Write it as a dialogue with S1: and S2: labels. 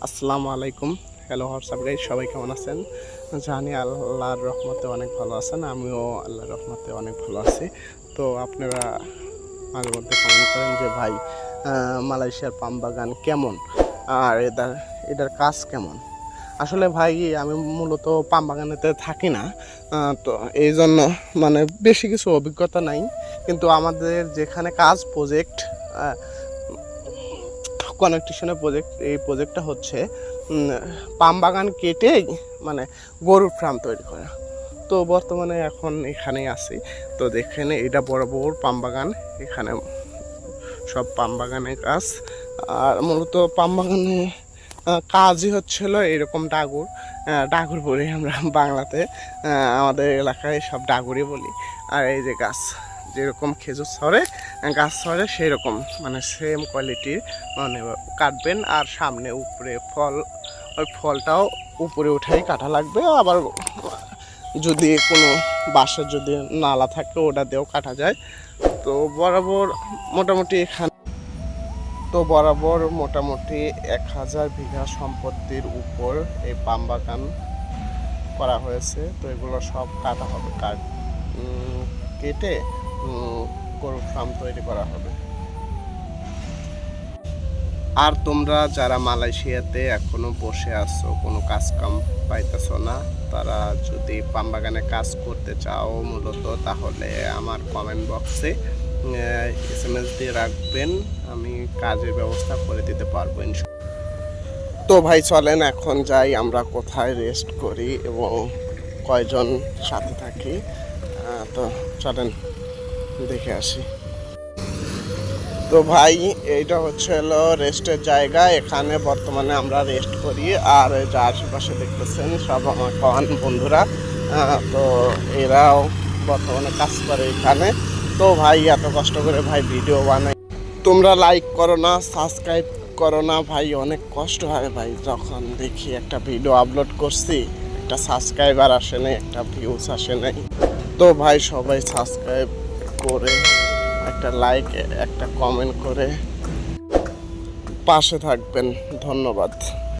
S1: আসসালামু আলাইকুম। Hello WhatsApp guys, সবাই কেমন আছেন? জানি আল্লাহর রহমতে অনেক ভালো আছেন, আমিও আল্লাহর রহমতে অনেক ভালো আছি। তো আপনারা মাঝে মধ্যে কমেন্ট করেন যে ভাই মালয়েশিয়ার পাম বাগান কেমন আর এটার কাজ কেমন। আসলে ভাই আমি মূলত পাম বাগানেতে থাকি না, তো এই জন্য মানে বেশি কিছু অভিজ্ঞতা নাই। কিন্তু আমাদের যেখানে কাজ প্রজেক্ট কানেকটিশনের প্রজেক্ট, এই প্রজেক্টটা হচ্ছে পাম বাগান কেটেই মানে গরুর ফার্ম তৈরি করা। তো বর্তমানে এখন এখানেই আছি। তো দেখেন এটা বড় বড় পাম বাগান, এখানে সব পাম বাগানের কাজ। আর মূলত পাম বাগানে কাজই হচ্ছিল এরকম ডাগুর বলি আমরা বাংলাতে, আমাদের এলাকায় সব ডাগুরই বলি। আর এই যে গাছ যেরকম খেজুর ছড়ে গাছ ছড়ে সেই রকম মানে সেম কোয়ালিটির মানে কাটবেন। আর সামনে উপরে ফল, ওই ফলটাও উপরে উঠাই কাটা লাগবে। আবার যদি কোনো বাঁশের যদি নালা থাকে ওটা দিয়েও কাটা যায়। তো বরাবর মোটামুটি এখানে বরাবর মোটামুটি 1000 বিঘা সম্পত্তির উপর এই পাম বাগান করা হয়েছে। তো এগুলো সব কাটা হবে, কেটে গরুর ফার্ম তৈরি করা হবে। আর তোমরা যারা মালয়েশিয়াতে এখনো বসে আছো, কোনো কাজ কাম পাইতেছো না, তারা যদি পাম বাগানে কাজ করতে চাও মূলত, তাহলে আমার কমেন্ট বক্সে SMS দিয়ে রাখবেন, আমি কাজের ব্যবস্থা করে দিতে পারবো ইনশাআল্লাহ। তো ভাই চলেন এখন যাই আমরা কোথায় রেস্ট করি এবং কয়জন সাথে থাকি। তো চলেন দেখে আসি। তো ভাই এইটা হচ্ছে হলো রেস্টের জায়গা, এখানে বর্তমানে আমরা রেস্ট করি। আর যা আশেপাশে দেখতেছেন সব আমার কন বন্ধুরা, তো এরাও বর্তমানে কাজ করে এখানে। তো ভাই এত কষ্ট করে ভাই ভিডিও বানাই, তোমরা লাইক করো না, সাবস্ক্রাইব করো না ভাই, অনেক কষ্ট হয় ভাই যখন দেখি একটা ভিডিও আপলোড করছি, একটা সাবস্ক্রাইবার আসে নাই, একটা ভিউজ আসে নাই। তো ভাই সবাই সাবস্ক্রাইব করে একটা লাইক একটা কমেন্ট করে পাশে থাকবেন, ধন্যবাদ।